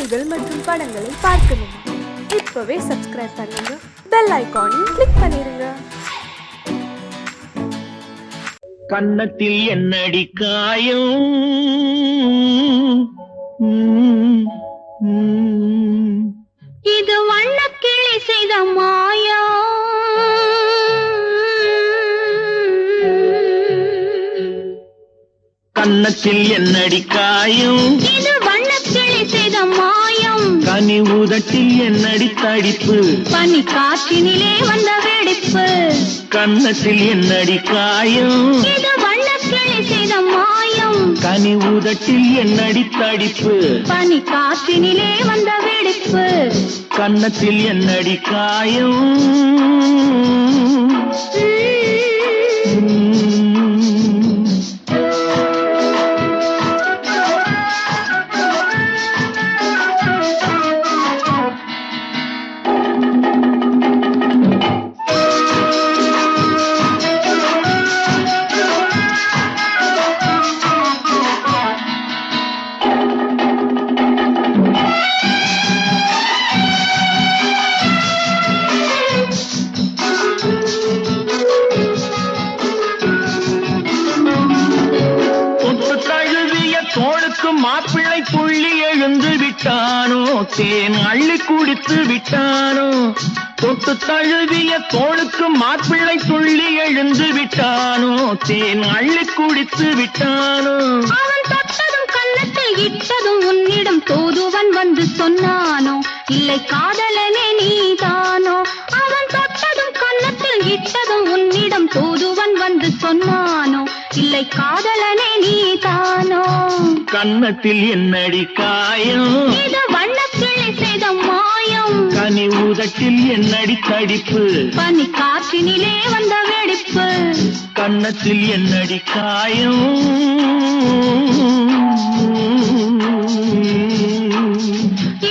பாடல்கள் மற்றும் படங்களை பார்க்கணுமா? இப்பவே சப்ஸ்கிரைப் பண்ணுங்க, பெல் ஐகானையும் கிளிக் பண்ணிருங்க. கன்னத்தில் என்னடி காயம், இது வண்ணக்கிளி செய்த மாயம். கன்னத்தில் என்னடி காயம், இது வண்ணக்கிளி செய்த மாயம். கனி உதட்டில் என்னடி தடிப்பு, பனி காற்றினிலே வந்த வெடிப்பு. கன்னத்தில் என்னடி காயம், இது வண்ணக்கிளி செய்த மாயம். கனி உதட்டில் என்னடி தடிப்பு, பனி காற்றினிலே வந்த வெடிப்பு. கன்னத்தில் என்னடி காயம். தோளுக்கு மாப்பிள்ளை புள்ளி எழுந்து விட்டானோ, தேன் அள்ளி குடித்து விட்டானோ. தொட்டு தழுவிய தோளுக்கு மாப்பிள்ளை புள்ளி எழுந்து விட்டானோ, தேன் அள்ளி குடித்து விட்டானோ. அவன் தொட்டதும் கன்னத்தில் இட்டதும் உன்னிடம் தூதுவன் வந்து சொன்னானோ, இல்லை காதலனே நீதானோ. அவன் தொட்டதும் கன்னத்தில் இட்டதும் உன்னிடம் தூதுவன் வந்து சொன்னானோ, இல்லை காதலனே நீதானோ. கன்னத்தில் என்னடி காயம், இது வண்ணக்கிளி செய்த மாயம். கனி உதட்டில் என்னடி தடிப்பு, பனி காற்றினிலே வந்த வெடிப்பு. கன்னத்தில் என்னடி காயம்.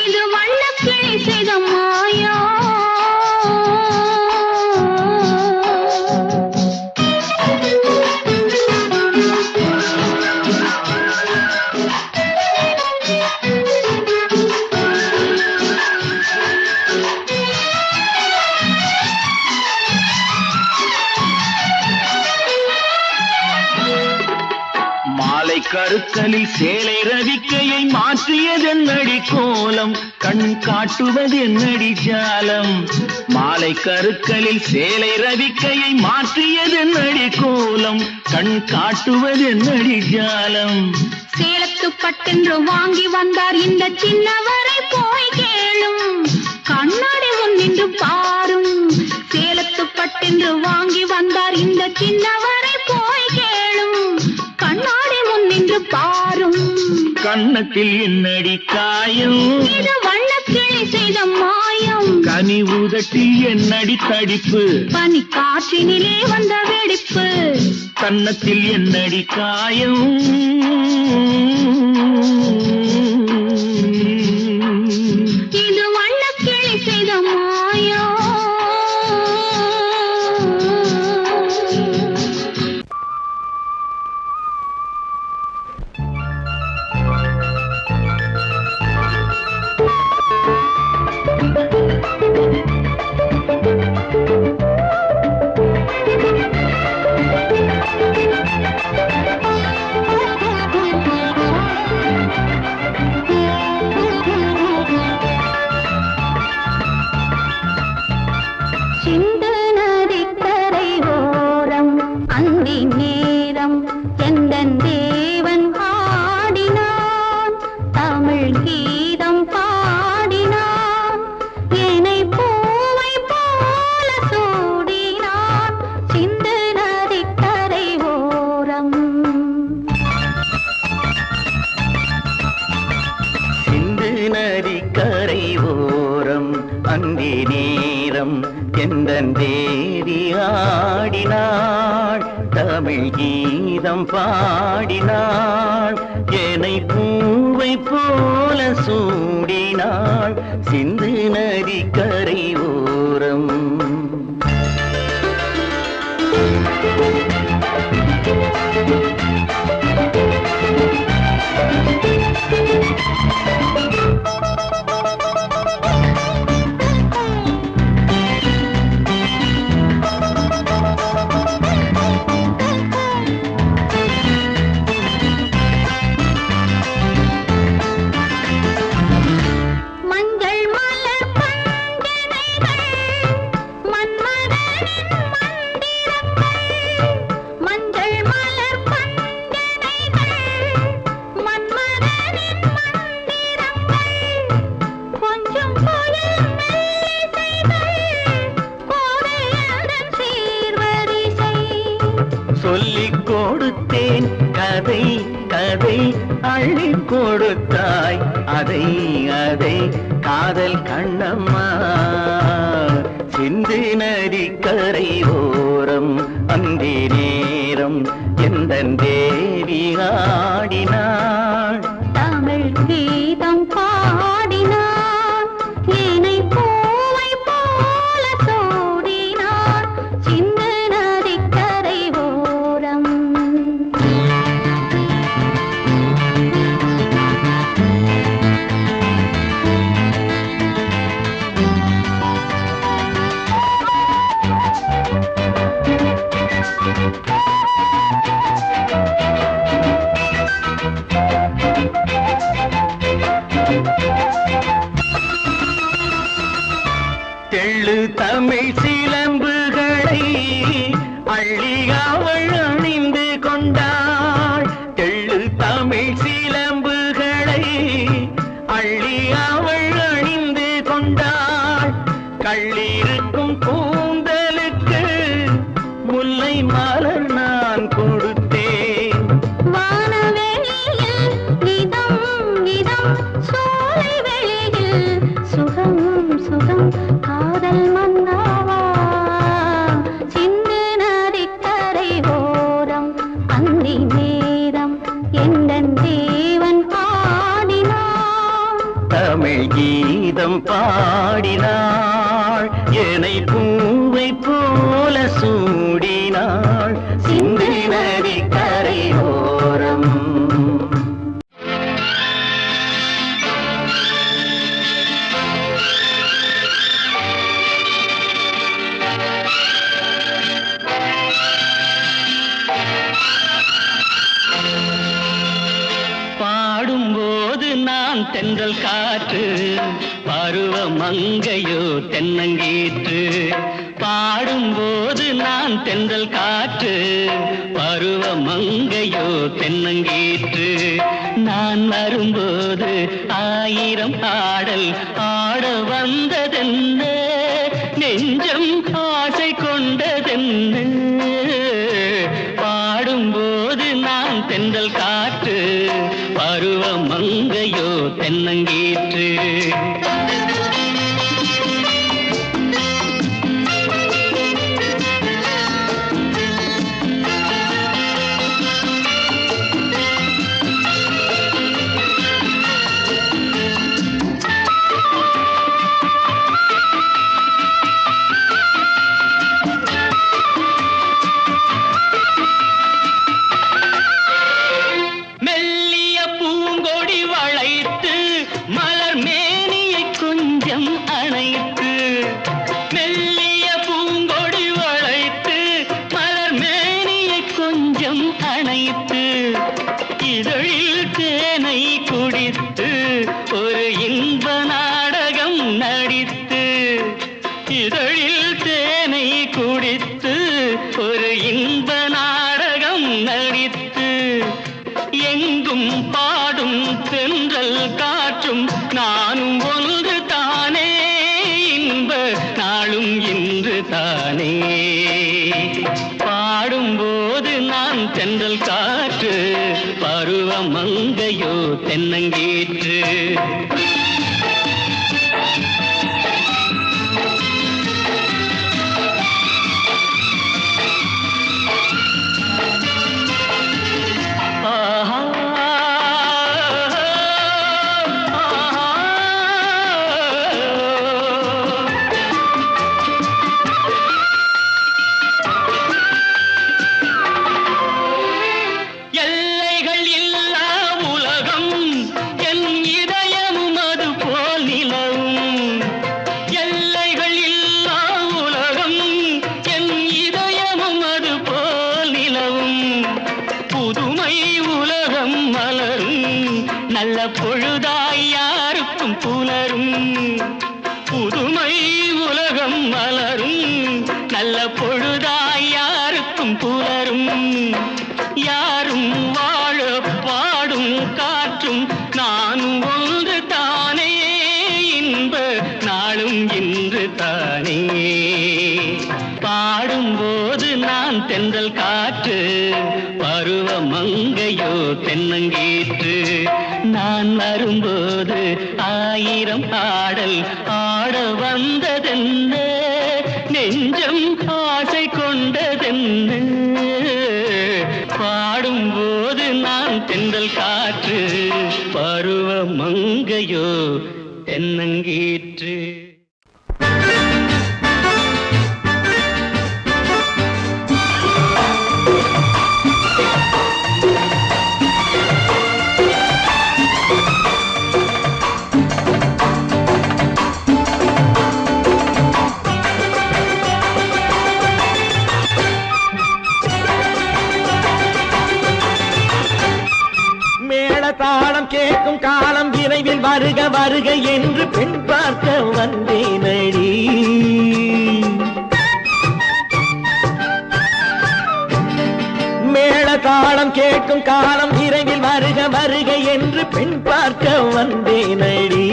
இது வண்ணக்கிளி செய்த மாயம். மாலை கருக்கலில் சேலை ரவிக்கையை மாற்றியதென்னடி கோலம், கண் காட்டுவதென்னடி ஜாலம். மாலை கருக்கலில் சேலை ரவிக்கையை மாற்றியதென்னடி கோலம், கண் காட்டுவதென்னடி ஜாலம். சேலத்து பட்டென்று வாங்கி வந்தார் இந்த சின்னவரை போய் கேளும், கண்ணாடி முன் நின்று பாரும். சேலத்து பட்டென்று வாங்கி வந்தார் இந்த சின்னவரை போய் கேளும், கண்ணாடி முன் நின்று பாரும். கன்னத்தில் என்னடி காயம், இது வண்ணக்கிளி செய்த மாயம். கனி உதட்டில் என்னடி தடிப்பு, பனி காற்றினிலே வந்த வெடிப்பு. கன்னத்தில் என்னடி காயம். இது வண்ணக்கிளி செய்த மாயம். சிந்து நதிக்கரை ஓரம் அந்தி நேரம் எந்தன் தேவன் ஆடினான், தமிழ் கீதம் பாடினான், என்னை பூவை போல சூடினான். சிந்து நதிக்கரை ஓரம். சிந்து நதிக்கரை ஓரம் அந்தி நேரம் எந்தன் தேவி ஆடினாள், தமிழ் கீதம் பாடினாள், என்னை பூவை போல சூடினாள். சிந்து நதிக்கரை ஓரம். எதை அள்ளி கொடுத்தாய் அதை அதை காதல் கண்ணம்மா சிந்து நதி கரை ஓரம் அந்தி நேரம் எந்தன் தேவி ஆடினாள் தமிழ் கீதம் பாடினான் ஏனை பூவை போல சூடினான் சிந்து நதிக்கரை ஓரம் தெள்ளு தமிழ் சிலம்புகளை அள்ளி அவள் அணிந்து கொண்டாள் தெள்ளு தமிழ் சிலம்புகளை அள்ளி அவள் அணிந்து கொண்டாள் கள்ளிருக்கும் கூந்தலுக்கு முல்லை மலர் நான் கொடுத்தேன் வானவெளியில் இதம் இதம் சோலை வெளியில் சுகம் சுகம் காதல் மன்னாவா சிந்து நதிக்கரை ஓரம் அந்தி நேரம் எந்தன் தேவன் பாடினான் தமிழ் கீதம் பாடினாள் என்னை பூவை போல சூடினாள் சிந்து நதி கரையோரம் பாடும்போது நான் தென்றல் காற்று பருவ மங்கையோ தென்னங்கீற்று பாடும்போது நான் தென்றல் காற்று பருவ மங்கையோ தென்னங்கீற்று நான் வரும்போது ஆயிரம் ஆடல் ஆட வந்ததென்ன நெஞ்சம் ஆசை கொண்டதென்ன பாடும்போது நான் தென்றல் காற்று பருவ மங்கையோ தென்னங்கீற்று மெல்லிய பூங்கொடி வளைத்து மலர் மேனியை கொஞ்சம் அணைத்து மெல்லிய பூங்கொடி வளைத்து மலர் மேனியை கொஞ்சம் அணைத்து இதழில் தேனை குடித்து ஒரு இன்ப நாடகம் நடித்து இதழில் தேனை குடித்து ஒரு இன்ப நாடகம் நடித்து எங்கும் பாடும் தென்றல் காற்றும் நானும் ஒன்று தானே இன்ப நாளும் இன்று தானே பாடும்போது நான் தென்றல் காற்று பருவ மங்கையோ தென்னங்கீற்று எல்லைகள் இல்லா உலகம் என் இதயமும் அது போல் நிலவும் எல்லைகள் இல்லா உலகம் என் இதயமும் அது போல் நிலவும் புதுமை உலகம் மலரும் நல்ல பொழுதாய் யாருக்கும் புலரும் புதுமை உலகம் மலரும் நல்ல பொழுதாய் யாருக்கும் புலரும் யாரும் வாழ பாடும் காற்றும் நானும் ஒன்று தானே இன்ப நாளும் இன்று தானே பாடும்போது நான் தென்றல் காற்று பருவ மங்கையோ தென்னங்கீற்று ஆயிரம் ஆடல் ஆட வந்ததென்ன, நெஞ்சம் ஆசை கொண்டதென்ன, பாடும்போது நான் தென்றல் காற்று, பருவ மங்கையோ தென்னங்கீற்று. தாளம் கேட்கும் காலம் விரைவில் வருக வருக என்று பெண் பார்க்க வந்தேனடி. மேள தாளம் கேட்கும் காலம் விரைவில் வருக வருக என்று பெண் பார்க்க வந்தேனடி.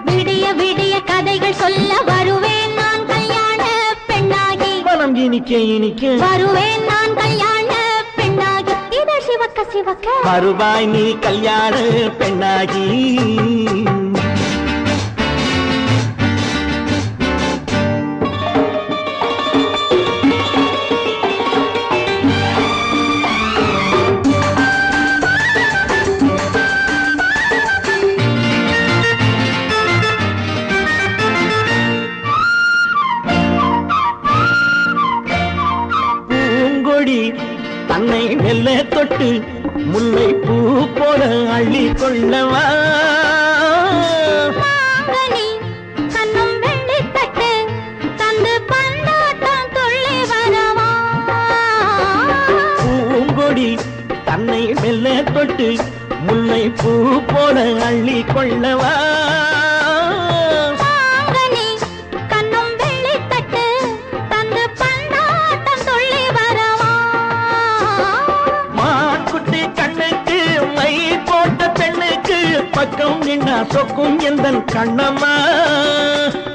விடிய விடிய கதைகள் சொல்ல வருவேன் நான் கல்யாண பெண்ணாகி, மனம் இனிக்க இனிக்க வருவேன் நான் கல்யாண பெண்ணாகி, இதழ் சிவக்க சிவக்க வருவாய் நீ கல்யாண பெண்ணாகி. பூங்கொடி தன்னை மெல்ல தொட்டு முல்லை பூ போல அள்ளி கொள்ளவா, கண்ணும் வெள்ளி தட்டு தந்து பந்தாட்டம் துள்ளி வரவா. பூங்கொடி தன்னை மெல்ல தொட்டு முல்லை பூ போல அள்ளி கொள்ளவா, கண்ணும் வெள்ளி தட்டு தந்து பந்தாட்டம் துள்ளி வரவா. மான்குட்டி கண்ணுக்கு மை போட்ட பெண்ணுக்கு பக்கம் நின்னா சொக்கும் எந்தன் கண்ணம்மா.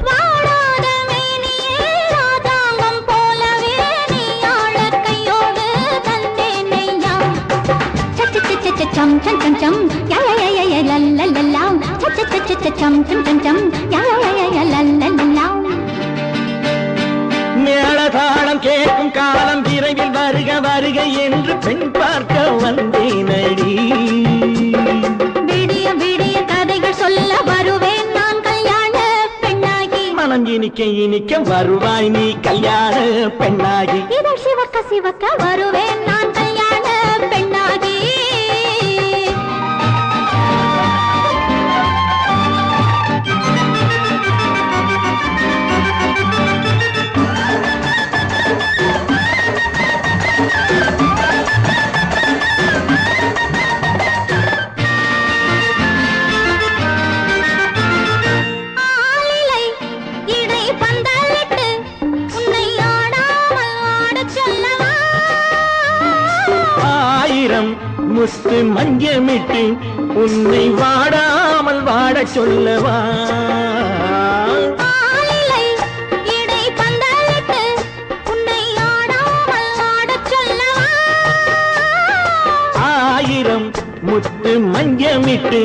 வாடாத மேனியே ராஜாங்கம் போலவே நீ ஆள கையோடு தந்தேன் நெய்யா. சம் சம் சம் சம் யா யா யா யா லல்லல்லா, சம் சம் சம் சம் யா யா யா லல்லல்லா. மேளதாளம் கேட்கும் காலம் விரைவில் வருக வருக என்று பெண் பார்க்க வந்தேனடி. விடிய விடிய கதைகள் சொல்ல வருவேன் நான் கல்யாண பெண்ணாகி, மனம் இனிக்க இனிக்க வருவாய் நீ கல்யாண பெண்ணாகி. இதழ் சிவக்க சிவக்க வருவேன் நான் கல்யாண பெண்ணாகி. ஆலிலை இடை பந்தலிட்டு உன்னை ஆடாமல் ஆடச் சொல்லவா. ஆயிரம் முத்து மஞ்சமிட்டு உன்னை வாடாமல் வாடச் சொல்லவா, ஆலிலை இடை பந்தலிட்டு உன்னை ஆடாமல் ஆடச் சொல்லவா. ஆயிரம் முத்து மஞ்சமிட்டு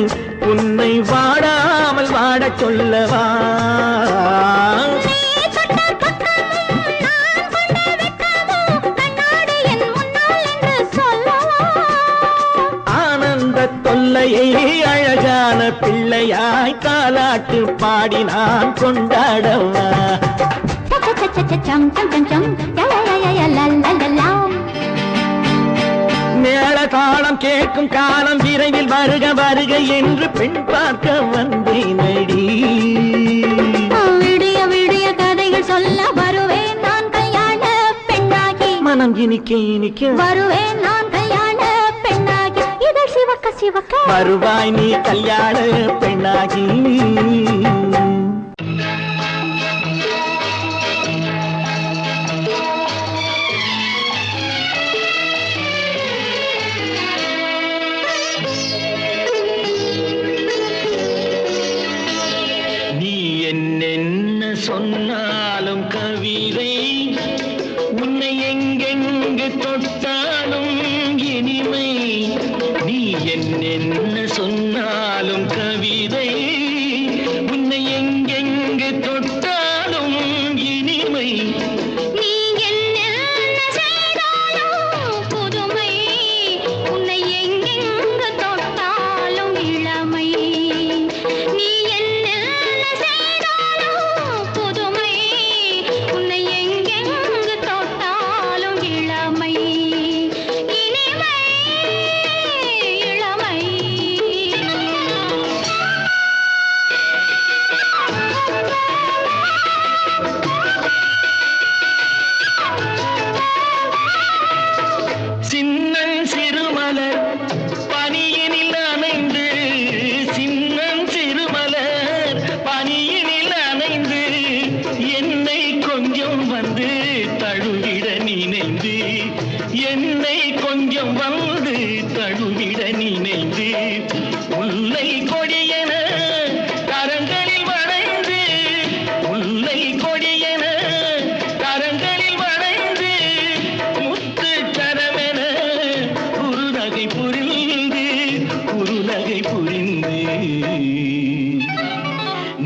உன்னை வாடாமல் வாடச் சொல்லவா. நீ தொட்ட பக்கமும் நான் கொண்ட வெட்கமும் கண்ணாடி என் முன்னால் என்று சொல்லவா. ஆனந்த தொல்லையை அழகான பிள்ளையாய் தாலாட்டு பாடி நான் கொண்டாடவா. சம் சம் சம் சம் யா யா யா லல்லல்லா. மேளதாளம் கேட்கும் காலம் விரைவில் வருக வருக என்று பெண் பார்க்க வந்தேனடி. விடிய விடிய கதைகள் சொல்ல வருவேன் நான் கல்யாண பெண்ணாகி, மனம் இனிக்க இனிக்க வருவேன் நான் கல்யாண பெண்ணாகி. இதழ் சிவக்க சிவக்க வருவாய் நீ கல்யாண பெண்ணாகி. நீ என்னென்ன சொன்னாலும் கவிதை, உன்னை எங்கெங்கு தொட்டாலும் இனிமை. நீ என்னென்ன சொன்னாலும் கவிதை,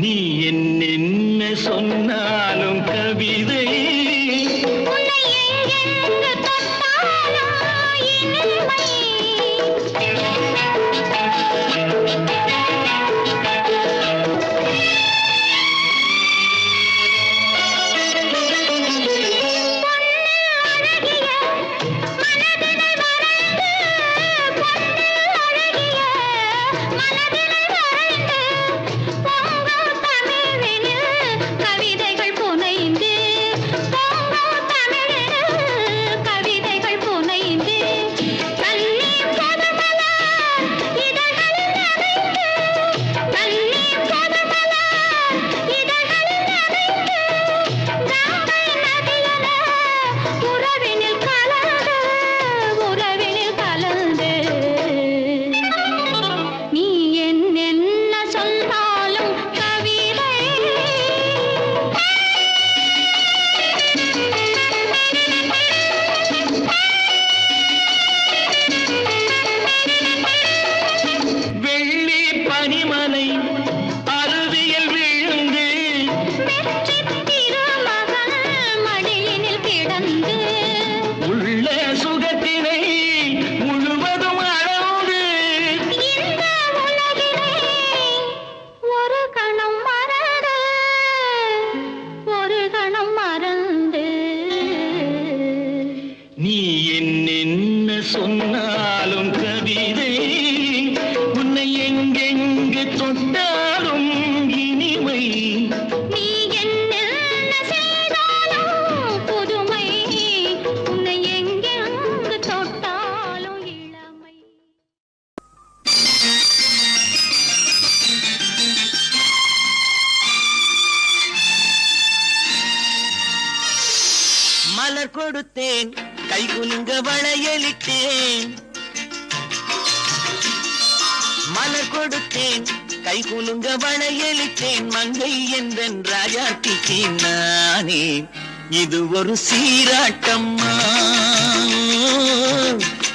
நீ என்ன சொன்னாலும் கவிதை உன்னை எங்கெங்கு தொட்டாலும் இனிமை. நீ என்ன சொன்னாலும் கவிதை உன்னை எங்கெங்கு தொட்டாலும் இனிமை. நீ என்ன செய்தாலும் புதுமை, உன்னை எங்கெங்கு தொட்டாலும் இளமை. மலர் கொடுத்தேன் கை குலுங்க வளையலிட்டேன். மலர் கொடுத்தேன் கை குலுங்க வளையலிட்டேன். மங்கை என்றன் ராஜாத்திக்கு நானே இது ஒரு சீராட்டம்மா,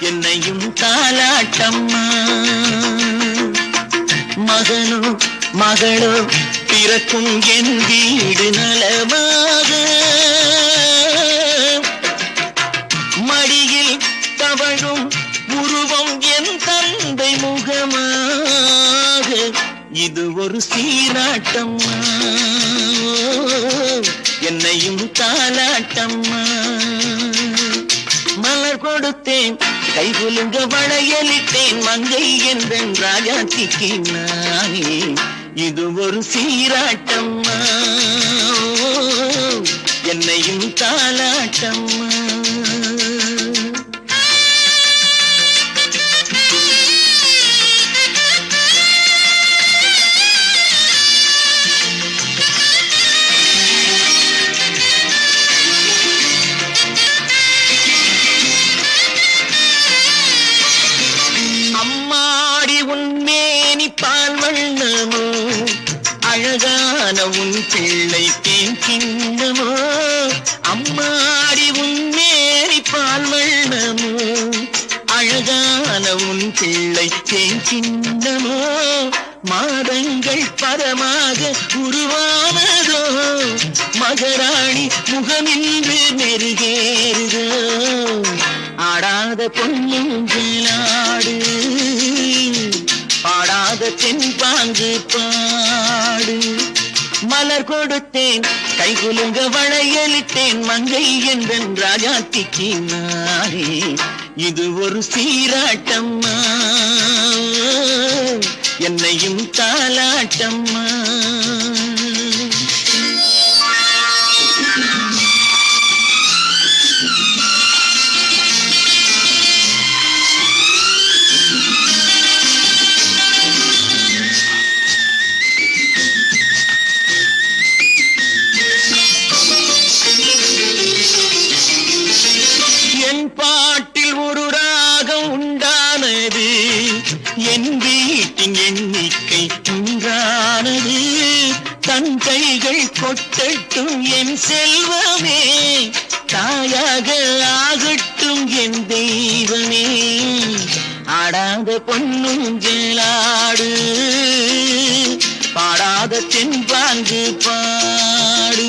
என்னையும் தாலாட்டம்மா. மகனோ மகளோ பிறக்கும் என் வீடு நலமாக, மடியில் தவழும் உருவம் என் தந்தை முகமாக. இது ஒரு சீராட்டம்மா, என்னையும் தாலாட்டம்மா. மலர் கொடுத்தேன் கை குலுங்க வளையலிட்டேன். மங்கை என்றன் ராஜாத்திக்கு நானே இது ஒரு சீராட்டம்மா, என்னையும் தாலாட்டம்மா. அம்மாடி உன்மேனி பால் வண்ணமோ, அழகான உன் பிள்ளை தேன் கிண்ணமோ. அம்மாடி உன்மேனி பால் வண்ணமோ, அழகான உன் பிள்ளை தேன் கிண்ணமோ. மாதங்கள் பரமாக உருவானதோ, மகராணி முகமின்று மெருகேறுதோ. ஆடாத பொன்னுங்களாடு, பாடாத தென்பாங்கு பாடு. மலர் கொடுத்தேன் கை குலுங்க வளையலிட்டேன். மங்கை என்றன் ராஜாத்திக்கு நானே இது ஒரு சீராட்டம்மா, என்னையும் தாலாட்டம்மா. என் பாட்டில் ஒரு ராகம் உண்டானது, என் வீட்டின் எண்ணிக்கை உண்டானது. தன் கைகள் கொட்டட்டும் என் செல்வமே, தாயாக ஆகட்டும் என் தெய்வமே. ஆடாத பொன்னுங்களாடு, பாடாத ஆடாத தென்பாங்கு பாடு.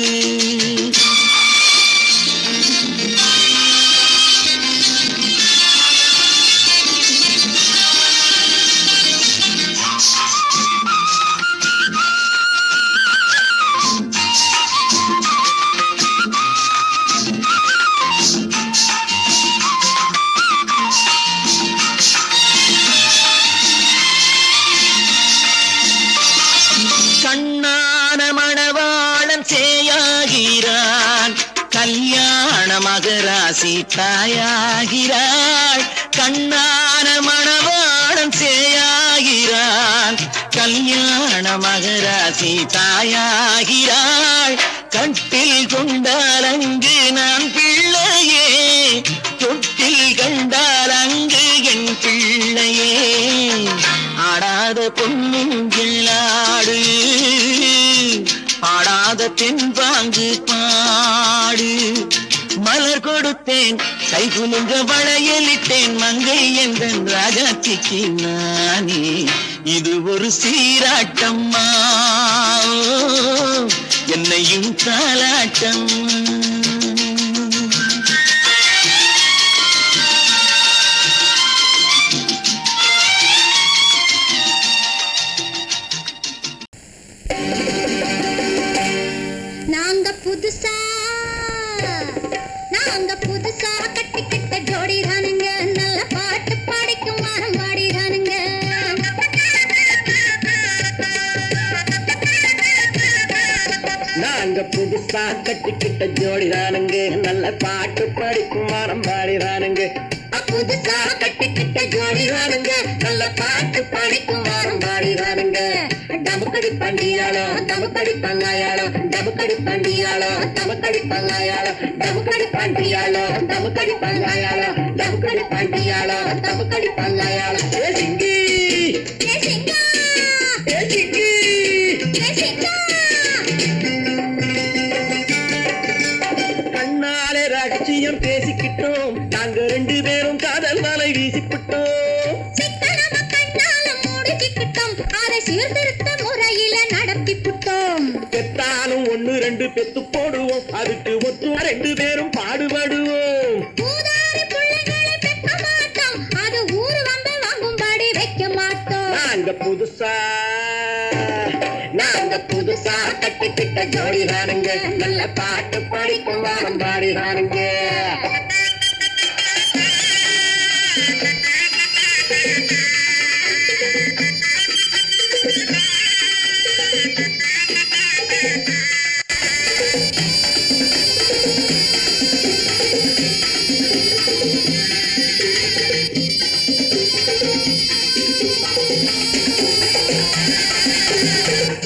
கண்ணான மணவாளன் சேயாகிறான், கல்யாண மகராசி தாயாகிறாள். கண்ணான மணவாளன் சேயாகிறான், கல்யாண மகராசி தாயாகிறாள். கட்டில் கொண்டால் அங்கு நான் பிள்ளையே, தொட்டில் கண்டால் அங்கு என் பிள்ளையே. ஆடாத பொன்னுங்களாடு, ஆடாத தென்பாங்கு பாடு. மலர் கொடுத்தேன் கைகுலுங்க வளையலிட்டேன், மங்கை எந்தன் ராஜாத்திக்கு நானே. இது ஒரு சீராட்டம்மா, என்னையும் தாலாட்டம். நாங்க புதுசா கட்டிக்கிட்ட ஜோடி தானுங்க, நல்ல பாட்டு பாடிக்கும் வாரம் பாடிதானுங்க. நாங்க புதுசா கட்டிக்கிட்ட ஜோடி தானுங்க, நல்ல பாட்டு படிக்கும் வாரம் பாடிதானுங்க. புதுசா கட்டிக்கிட்ட ஜோடி தானுங்க, நல்ல பாட்டு பாடிக்கும் வாரம் பாடிதானுங்க. டமுக்கடி பண்டியாளோ டமுக்கடி பங்காயாளோ, டமுக்கடி பண்டியாளோ டமுக்கடி பங்காயாளோ, டமுக்கடி பண்டியாளோ டமுக்கடி பங்காயாளோ, டமுக்கடி பண்டியாளோ டமுக்கடி பங்காயாளோ. ஏ சிங்கி ஏ சிங்கா, ஏ சிங்கி ஏ சிங்கா. கண்ணாலே ரகசியம் பேசிக்கிட்டோம், நாங்க ரெண்டு பேரும் காதல் வலை வீசிக்கிட்டோம். சிக்கனம கண்ணால மூடிக்கிட்டோம், அதை சீர்திருத்த முறையில நடத்தி புட்டோம். பெத்தாலும் ஒண்ணு ரெண்டு பெத்து போடுவோம், அதுக்கு ஒத்துவா ரெண்டு பேரும் பாடுபடுவோம். ஊதாரி பிள்ளைகளை பெக்க மாட்டோம், அது ஊரு வந்து வாங்கும்படி வைக்க மாட்டோம். நாங்க புதுசா கட்டிக்கிட்ட ஜோடி தானுங்க, நல்ல பாட்டு படிக்கும் வாரம் பாடிதானுங்க.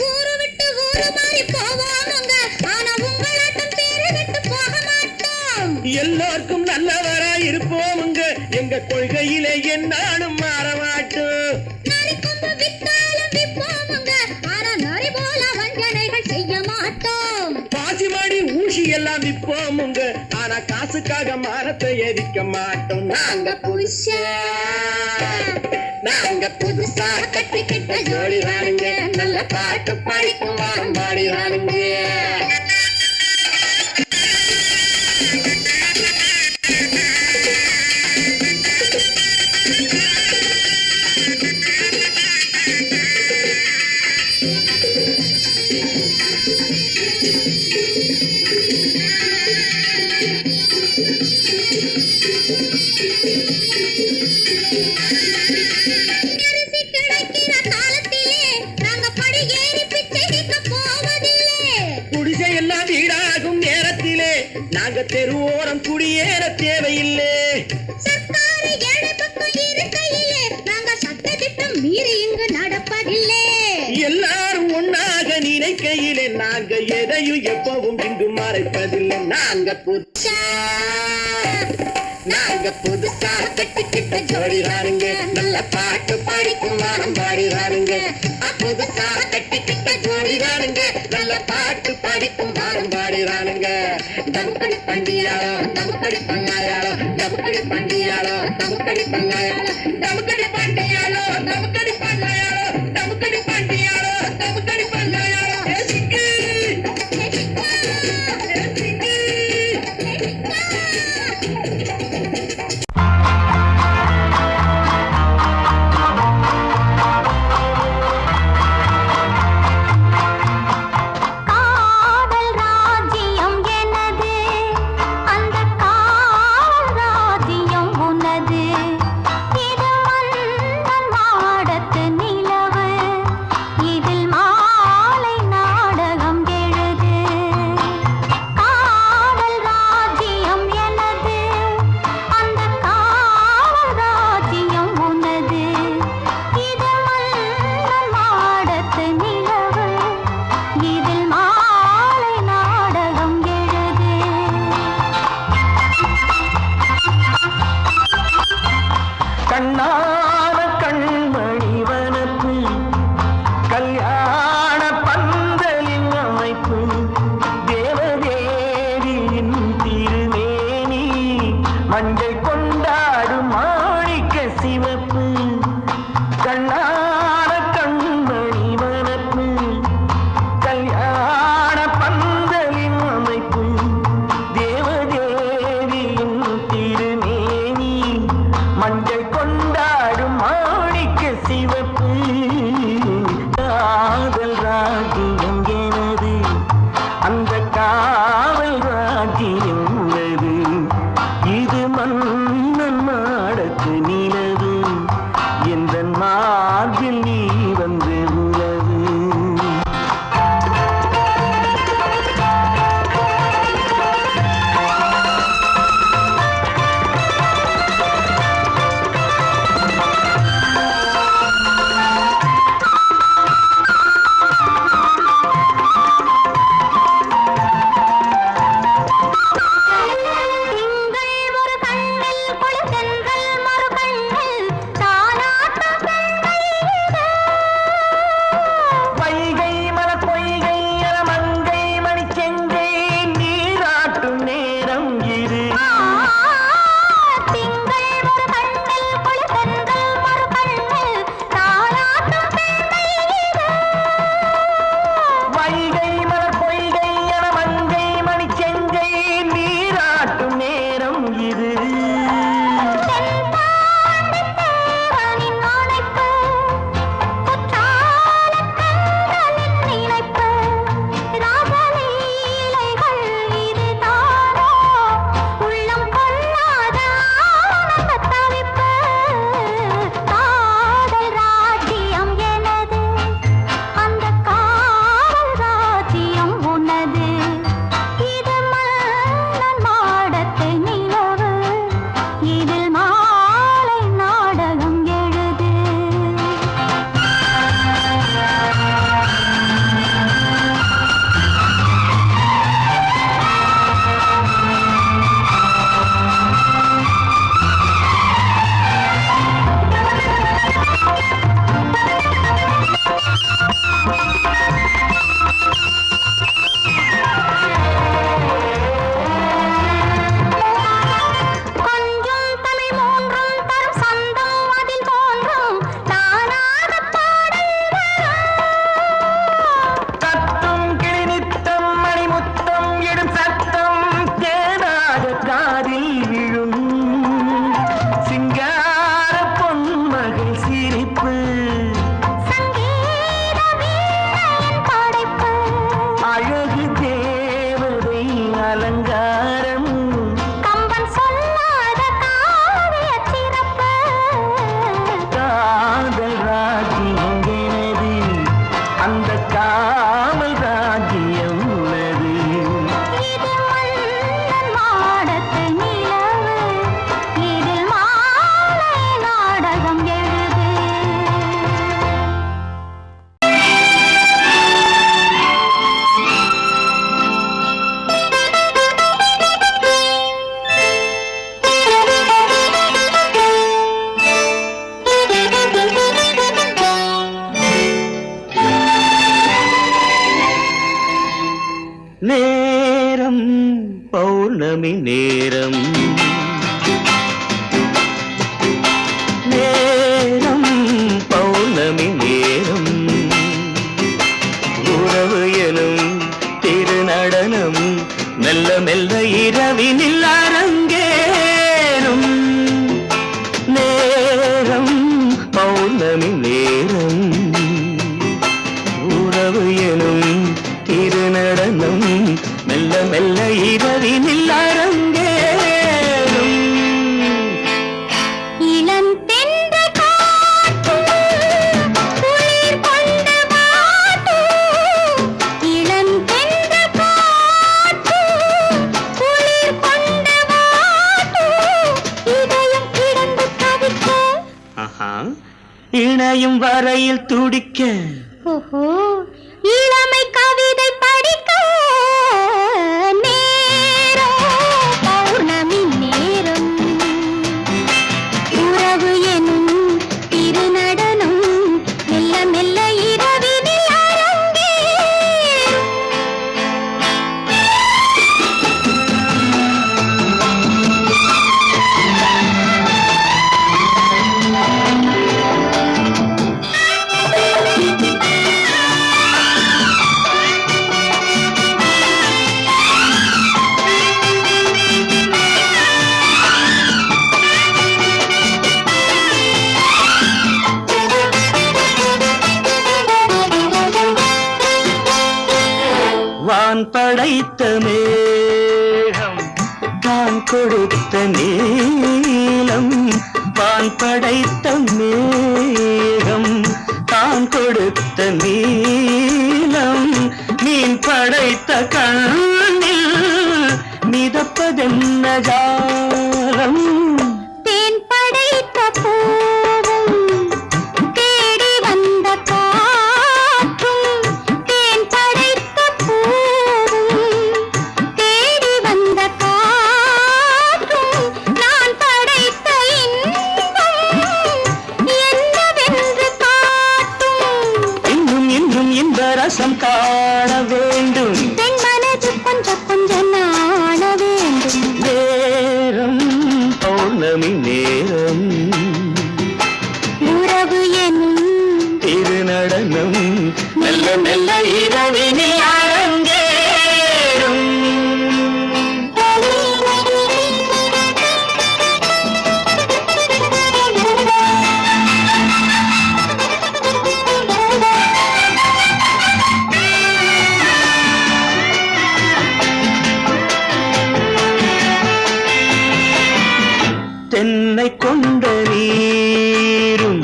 ஊரு விட்டு ஊரு மாறி போவோமுங்க, ஆனா உங்களாட்டம் பேரு விட்டு போக மாட்டோம். எல்லாருக்கும் நல்லவரா இருப்போமுங்க, எங்க கொள்கையிலே என்னாலும் மாற மாட்டோம். நரி கொம்பு வித்தாலும் விப்போமுங்க, ஆனா நரி போல வஞ்சனைகள் செய்ய மாட்டோம். பாசிமாடி ஊசி எல்லாம் விற்போமுங்க, ஆனா காசுக்காக மரத்தை எரிக்க மாட்டோம். நாங்க புதுசா கட்டிக்கிட்ட ஜோடி தானுங்க, நல்ல பாட்டு படிக்கும் வாரம் பாடிதானுங்க. அரிசி கிடைக்கிற காலத்திலே நாங்க படி ஏறி பிச்சை கேட்க போவதில்லை. குடிசை எல்லாம் வீடாகும் நேரத்திலே நாங்க தெருவோரம் குடியேற தேவையில்லை. சர்க்காரு ஏழை பக்கம் இருக்கையிலே நாங்க சட்டத்திட்டம் மீறி இங்கு நடப்பதில்லை. எல்லாரும் ஒன்னாக நினைக்கையிலே நாங்க எதையும் எப்பவும் இங்கு மறைப்பதில்லை. நாங்க புதுசா கட்டிக்கிட்ட ஜோடி தானுங்க, நல்ல பாட்டு படிக்கும் வாரம் பாடிதானுங்க. புதுசா கட்டிக்கிட்ட ஜோடி தானுங்க, நல்ல பாட்டு படிக்கும் வாரம் பாடிதானுங்க. டமுக்கடி பண்டியாளோ டமுக்கடி பங்காயாளோ, டமுக்கடி பண்டியாளோ டமுக்கடி பங்காயாளோ, டமுக்கடி பண்டியாளோ டமுக்கடி பங்காயாளோ, டமுக்கடி பண்டியாளோ டமுக்கடி பங்காயாளோ. பௌர்ணமி நேரம் நேரம் பௌர்ணமி நேரம் மெல்ல மெல்ல இரவினில் அரங்கேறும் நேரம் பௌர்ணமி நேரம் உறவு எனும் திருநடனம் மெல்ல மெல்ல இரவினில் அரங்கேறும் இணையும் வரையில் துடிக்க இளமை கவிதை படிக்க நேரம் பௌர்ணமி நேரம் உறவு எனும் திருநடனம் மெல்ல மெல்ல இரவினில் வான் படைத்த மேகம் தான் கொடுத்த நீலம் வான் படைத்த மேகம் தான் கொடுத்த நீலம் மீன் படைத்த கண்ணில் மிதப்பதென்ன ஜாலம் தேன் படைத்த பூவும் தேடி வந்த காற்றும் தேன் படைத்த பூவும் தேடி வந்த காற்றும் நான் படைத்த இன்பம் என்னவென்று காட்டும் இன்னும் இன்னும் இந்த ரசம் காண வேண்டும் பெண் மனது கொஞ்சம் கொஞ்சம் நாண வேண்டும் நேரம் பௌர்ணமி நேரம் உறவு எனும் திருநடனம் மெல்ல மெல்ல இரவினில் அரங்கேறும் தென்னை கொண்ட நீரும்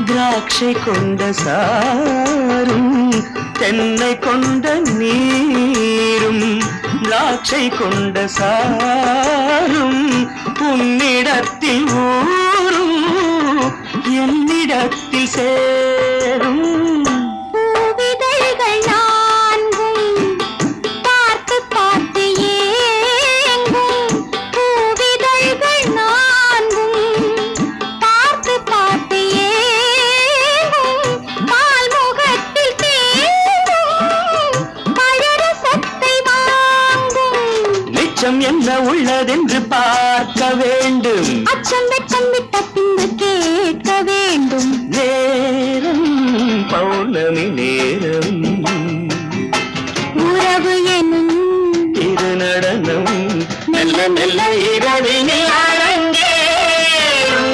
திராட்சை கொண்ட சாரும் தென்னை கொண்ட நீரும் திராட்சை கொண்ட சாரும் உன்னிடத்தில் ஊரும் என்னிடத்தில் சேரும் பூவிதழ்கள் நான்கும் பார்த்து பார்த்து ஏங்கும் பூவிதழ்கள் நான்கும் பார்த்து பார்த்து ஏங்கும் பால்முகத்தில் தேங்கும் பழரசத்தை வாங்கும் மிச்சம் என்ன உள்ளதென்று பார்க்க வேண்டும் அச்சம் வெச்சம் விட்ட பின்பு கேட்க வேண்டும் நேரம் பௌர்ணமி நேரம் உறவு எனும் திருநடனம் மெல்ல மெல்ல இரவினில் அரங்கேறும்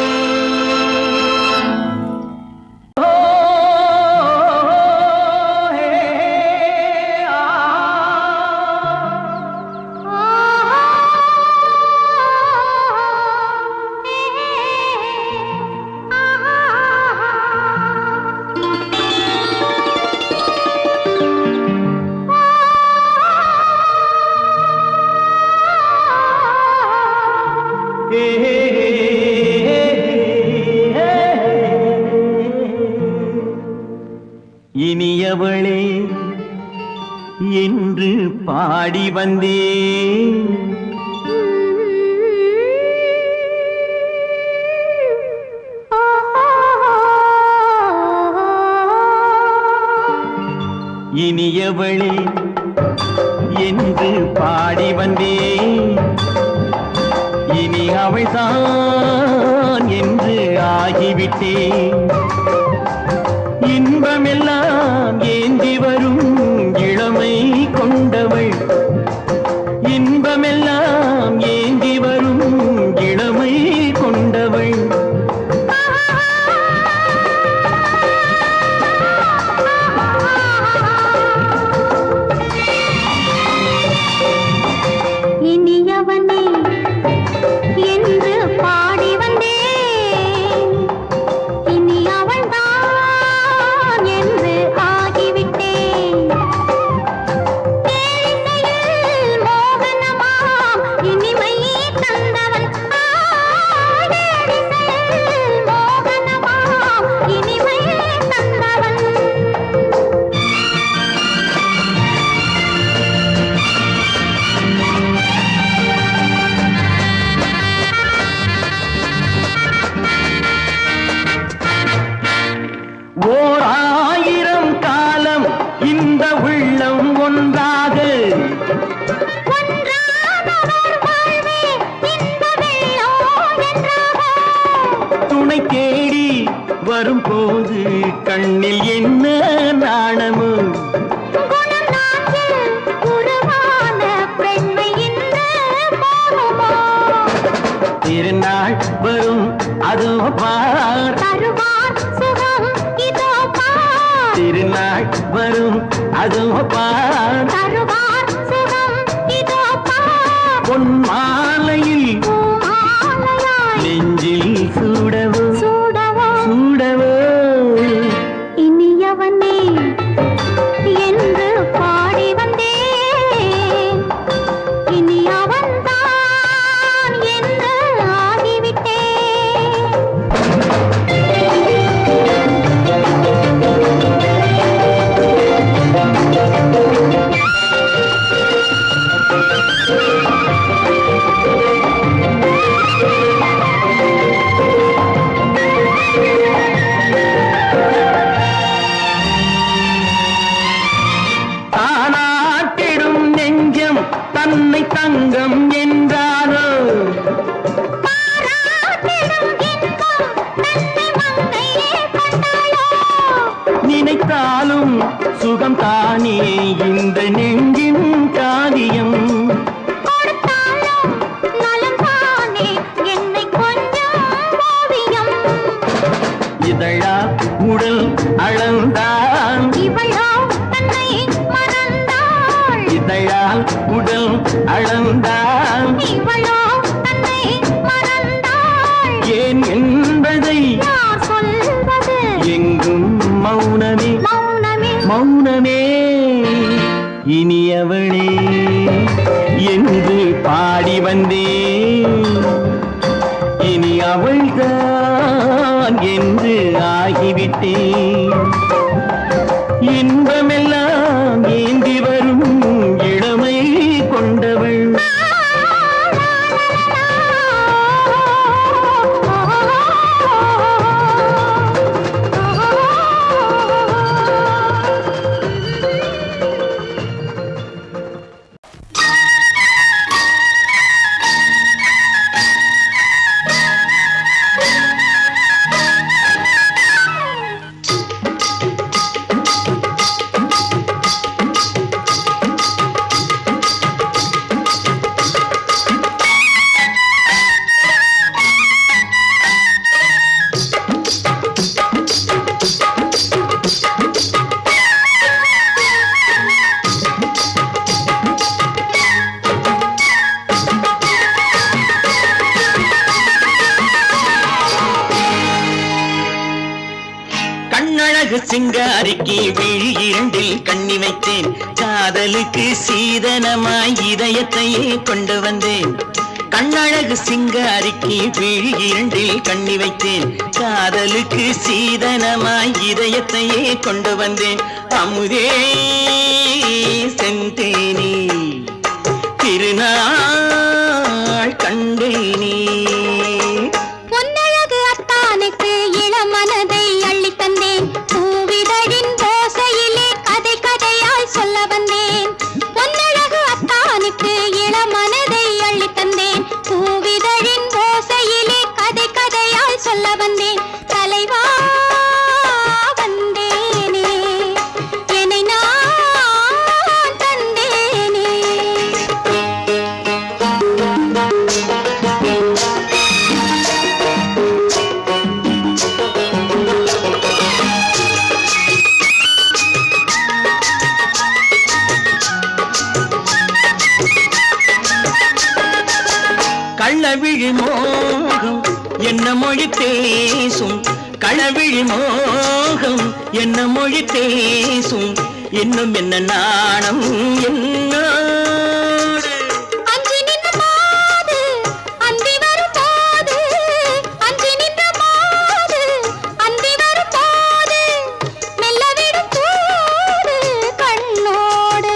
இனியவளே என்று பாடி வந்தேன் இனியவளே என்று பாடி வந்தேன் இனி அவள்தான் என்று ஆகிவிட்டேன் இன்பமெல்லாம் ஏந்தி வரும் இளமை கொண்டவள் திருநாள் வரும் அதோ பார் தருவார் சுகம் இதோ பார் திருநாள் வரும் அதோ பார் தருவார் சுகம் இதோ பார் பொன் மாலையில் பூமாலையாய் நெஞ்சில் சூடவோ சூடவோ சூடவோ இனியவனே என்று பாடி வந்தேன் இனி அவன்தான் என்று ஆகிவிட்டேன் தானாட்டிடும் நெஞ்சம் தன்னை தங்கம் என்றாரோ பாராட்டிடும் இன்பம் தன்னை மங்கையே கண்டாளோ நினைத்தாலும் சுகம் தானே இந்த நெஞ்சின் காரியம் கொடுத்தாலும் நலம் தானே என்னை கொஞ்சம் ஓவியம் இதழா உடல் அளந்தான் இவளோ தன்னை மறந்தாள் இதழால் உடல் அளந்தான் இவளோ தன்னை மறந்தாள் ஏன் என்பதை யார் சொல்வது எங்கும் மௌனமே மௌனமே மௌனமே இனியவளே என்று பாடி வந்தேன் இனி அவள்தான் என்று ஆகிவிட்டேன் இன்பமெல்லாம் ஏந்தி வரும் இளமை கொண்டவள் கண்ணழகு சிங்காரிக்கு விழி இரண்டில் கண்ணி வைத்தேன் காதலுக்கு சீதனமாய் இதயத்தையே கொண்டு வந்தேன் கண்ணழகு சிங்காரிக்கு விழி இரண்டில் கண்ணி வைத்தேன் காதலுக்கு சீதனமாய் இதயத்தையே கொண்டு வந்தேன் அமுதே செந்தேனே திருநாள் கண்டேனே பொன்னழகு அத்தானுக்கு இளமனதை அள்ளி தந்தேன் பூவிதழின் ஓசையிலே கதை கதையாய் சொல்ல வந்தேன் பொன்னழகு அத்தானுக்கு இளமனதை அள்ளி தந்தேன் பூவிதழின் ஓசையிலே கதை கதையாய் சொல்ல வந்தேன் தலைவா வந்தேனே என்னை நான் தந்தேனே கள்ளவிழி மோகம் என்ன மொழி பேசும் களவிழி மோகம் என்ன மொழி பேசும் இன்னும் என்ன நாணம் என்னோடு அஞ்சி நின்ற மாது அந்தி வரும் போது அஞ்சி நின்ற மாது அந்தி வரும் போது மெல்ல விடும் தூது கண்ணோடு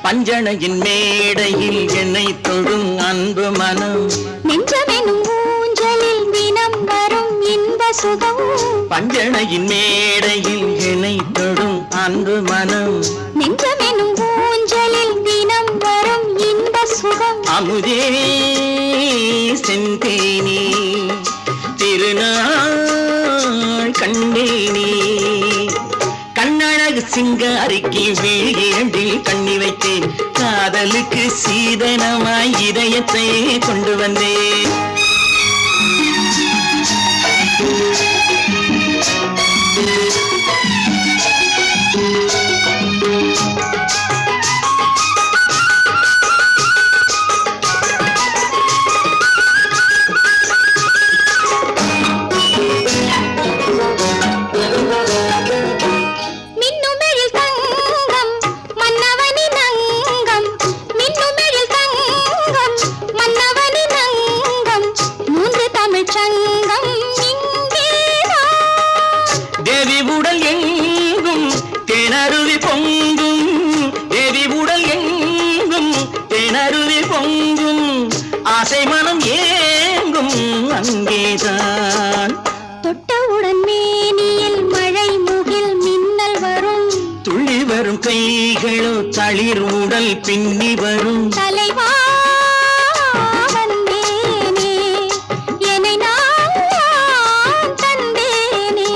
பஞ்சணையின் மேடையில் என்னை தொழும் அன்பு மனம் நெஞ்சமெனும் ஊஞ்சலில் தினம் வரும் இன்ப சுகம் பஞ்சணையின் மேடையில் என்னை தொழும் அன்பு மனம் நெஞ்சமெனும் ஊஞ்சலில் தினம் வரும் இன்ப சுகம் அமுதே செந்தேனே திருநாள் கண்டேனே கண்ணழகு சிங்காரிக்கு விழி இரண்டில் கண்ணி வைத்தேன் காதலுக்கு சீதனமாய் இதயத்தை கொண்டு வந்தேன் ஆசை மனம் ஏங்கும் அங்கேதான். தொட்டவுடன் மேனியில் மழை முகில் மின்னல் வரும், துள்ளி வரும் கைகளோ தளிர் உடல் பின்னி வரும். தலைவா வந்தேனே, என்னை நான் தந்தேனே.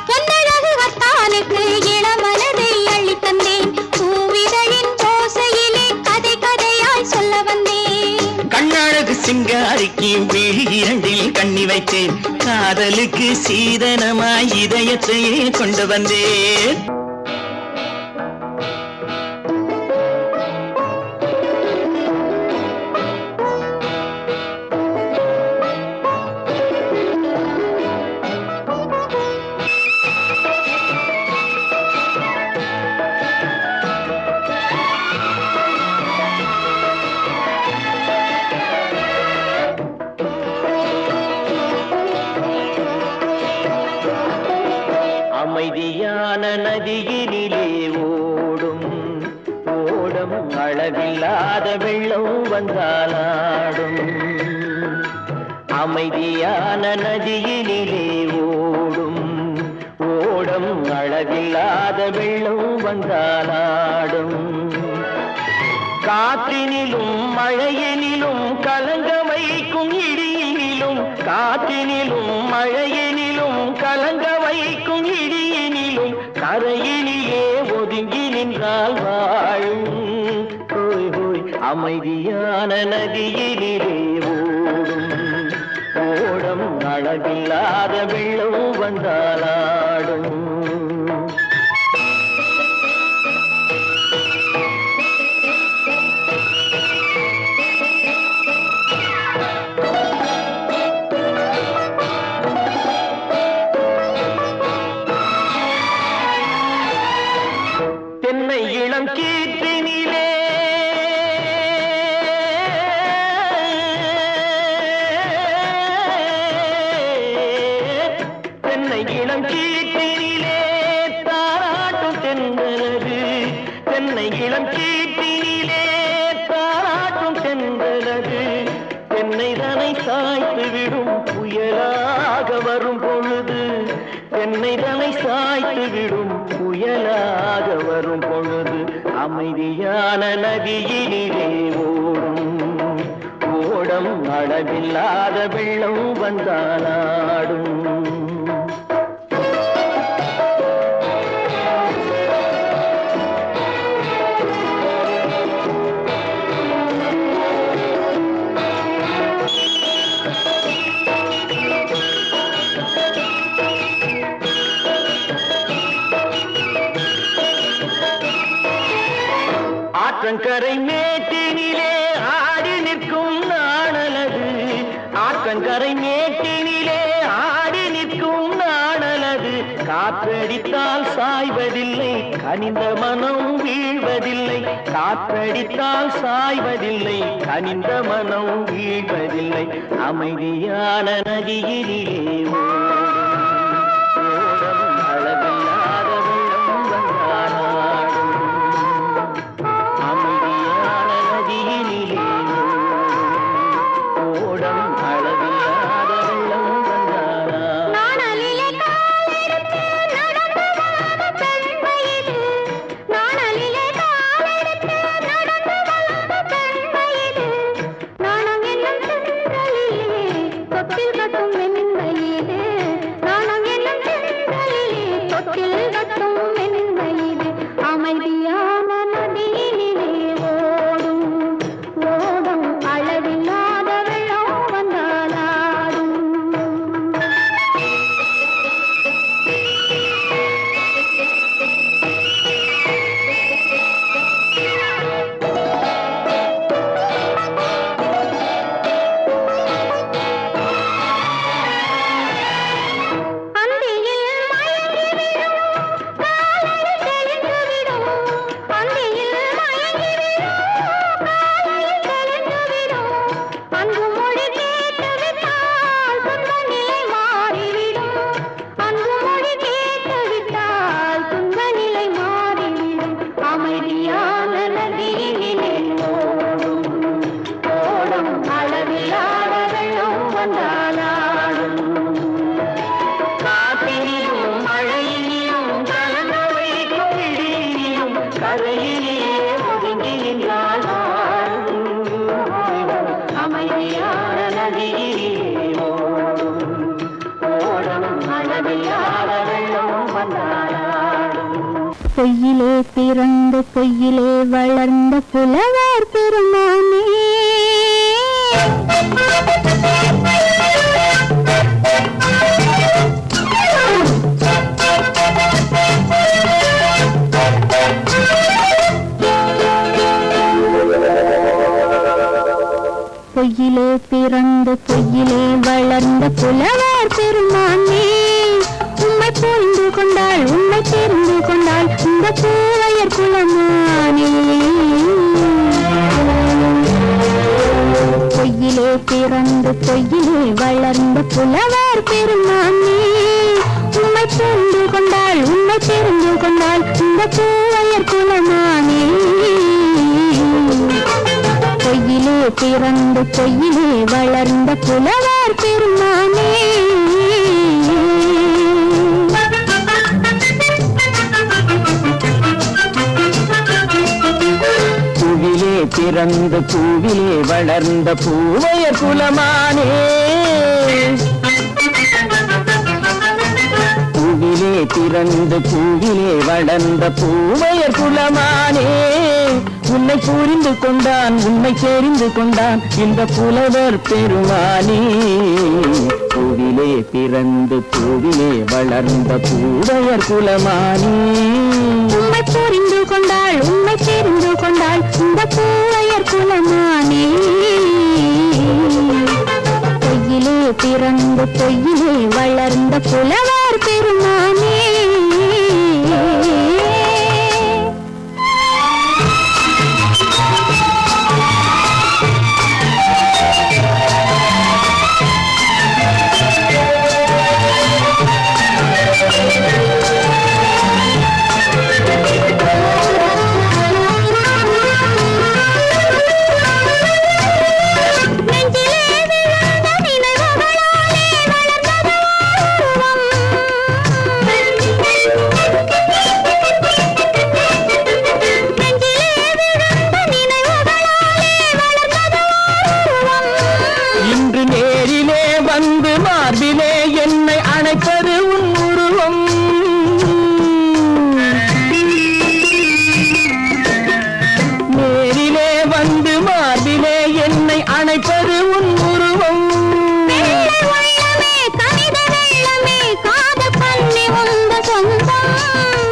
பொன்னழகு அத்தானுக்கு இளமனதை அள்ளித் தந்தேன், பூவிதழின் ஓசையிலே கதை கதையாய் சொல்ல வந்தேன். கண்ணழகு சிங்காரிக்கு விழி இரண்டில் கண்ணி வைத்தேன், காதலுக்கு சீதனமாய் இதயத்தையே கொண்டு வந்தேன். அமைதியான நதியினிலே ஓடும் ஓடும் அளவில்லாத வெள்ளம் வந்தாலாடும். அமைதியான நதியினிலே ஓடும் ஓடும் அளவில்லாத வெள்ளம் வந்தாலாடும். காற்றினிலும் மழையினிலும் கலங்க வைக்கும் இடியினிலும், காற்றினிலும் மழையினிலும் கலங்க வைக்கும் இடியினிலும், கரையினிலே ஒதுங்கி நின்றால் வாழும். ஹோய் ஹோய் அமைதியான நதியினிலே ஓடும் ஓடம் அளவில்லாத வெள்ளம் வந்தாலாடும். தென்னை இளம் கீற்றினிலே தென்னை இளம் கீற்றினிலே தாராட்டும் தென்றலது. தென்னை இளம் கீற்றினிலே தாராட்டும் தென்றலது. தென்னைதனை சாய்த்து விடும் புயலாக வரும் பொழுது, தென்னைதனை சாய்த்து விடும் புயலாக வரும் பொழுது, அமைதியான நதியினிலே ஓடும் ஓடம் அளவில்லாத வெள்ளம் வந்தாலாடும். ஆற்றங்கரை மேட்டினிலே ஆடி நிற்கும் நாணலது. ஆற்றங்கரை மேட்டினிலே ஆடி நிற்கும் நாணலது. காற்றடித்தால் சாய்வதில்லை, கனிந்த மனம் வீழ்வதில்லை. காற்றடித்தால் சாய்வதில்லை, கனிந்த மனம் வீழ்வதில்லை. அமைதியான நதியினிலே ஓடும் அளவில்லாத வெள்ளம் வந்தாலாடும். அமைதியான நதியினிலே ஓடும் அளவில்லாத வெள்ளம் வந்தாலாடும். நாணலிலே காலெடுத்து நடந்து வளர்ந்த பெண்மையிது, நாணலிலே காலெடுத்து நடந்து வளர்ந்த பெண்மையிது. நாணம் என்னும் சென்றலிலே தொட்டில் கட்டும் மென்மையிது, நாணம் என்னும் சென்றலிலே தொட்டில் கட்டும் மென்மையிது. அமைதியான நதியினிலே ஓடும் ஓடும் அளவில்லாத வெள்ளம் வந்தாலாடும். அந்தியில் மயங்கிவிடும் காலையில் தெளிந்துவிடும், அந்தியில் மயங்கிவிடும் காலையில் தெளிந்துவிடும். அன்பு மொழி கேட்டுவிட்டால் துன்ப நிலை மாறிவிடும், அன்பு மொழி கேட்டுவிட்டால் துன்ப நிலை மாறிவிடும். அமைதியான நதியினிலே ஓடும் ஓடும் கரையிலே ஒதுங்கி நின்றாள் அமைதியான நதியிலே ஓடும் அளவில்லாத வெள்ளம் வந்தாடும். பொய்யிலே பிறந்து பொய்யிலே வளர்ந்த புலவர் பெருமானே பொய்யிலே பிறந்து பொய்யிலே வளர்ந்த புலவர் பெருமானே உம்மை புரிந்து கொண்டாள் உம்மை தெரிந்து கொண்டாள் இந்த பூவையர் குலமானே. பொய்யிலே பிறந்து பொய்யிலே வளர்ந்த புலவர் பெருமானே உம்மை புரிந்து கொண்டாள் உம்மை தெரிந்து கொண்டாள் இந்த பூவையர் குலமானே. பொய்யிலே பிறந்து பொய்யிலே வளர்ந்த புலவர் பெருமானே. பூவிலே பிறந்து பூவிலே வளர்ந்த பூவையர் குலமானே. பூவிலே பிறந்து பூவிலே வளர்ந்த பூவையர் குலமானே உன்னை புரிந்து கொண்டான் உன்னை தெரிந்து கொண்டான் இந்த புலவர் பெருமானே. பூவிலே பிறந்து பூவிலே வளர்ந்த பூவையர் குலமானே உம்மை புரிந்து கொண்டாள் உம்மை தெரிந்து கொண்டாள் இந்த பூவையர் குலமானே. பொய்யிலே பிறந்து பொய்யிலே வளர்ந்த புலவர் பெருமானே.